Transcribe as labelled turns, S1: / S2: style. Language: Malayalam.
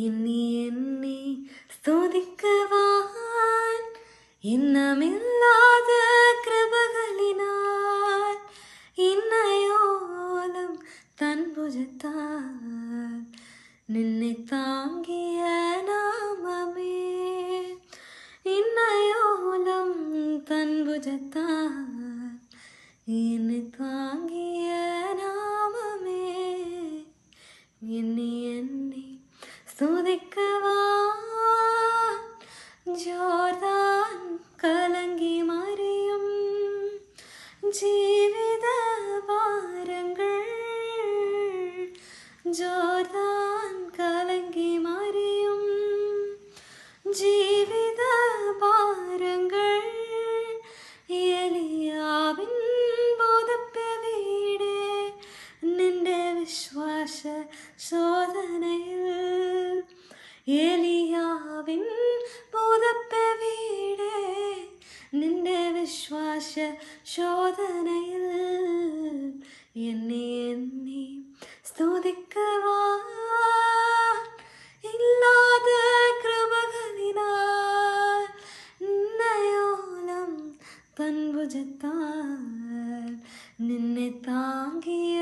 S1: എണ്ണി എണ്ണി സ്തുതിക്കുവാൻ എണ്ണമില്ലാத കൃപകളിനാൽ ഇന്നയോളം തൻ ഭുജത്താൽ നിന്നെ താങ്ങിയ നാമമേ ഇന്നയോളം തൻ ഭുജത്താൽ എന്നെ താങ്ങിയ നാമമേ എണ്ണി എണ്ണി സ്തുതിക്കുവാൻ ജോർദാൻ കലങ്ങി മറിയും ജീവിത ഭാരങ്ങൾ ജോർദാൻ കലങ്ങി മറിയും ജീവിത ഭാരങ്ങൾ എലിയാവിൻ ബോധപ്പവീടെ നിന്റെ വിശ്വാസ ശോധനയിൽ എലിയാവിൻ ബോധപ്പവീടെ നിന്റെ വിശ്വാസ ശോധനയിൽ എന്നെ എണ്ണി സ്തുതിക്കുവാൻ ഇല്ലാத കൃപകളിനാൽ ഇന്നയോളം തൻ ഭുജത്താൽ നിന്നെ താങ്ങിയ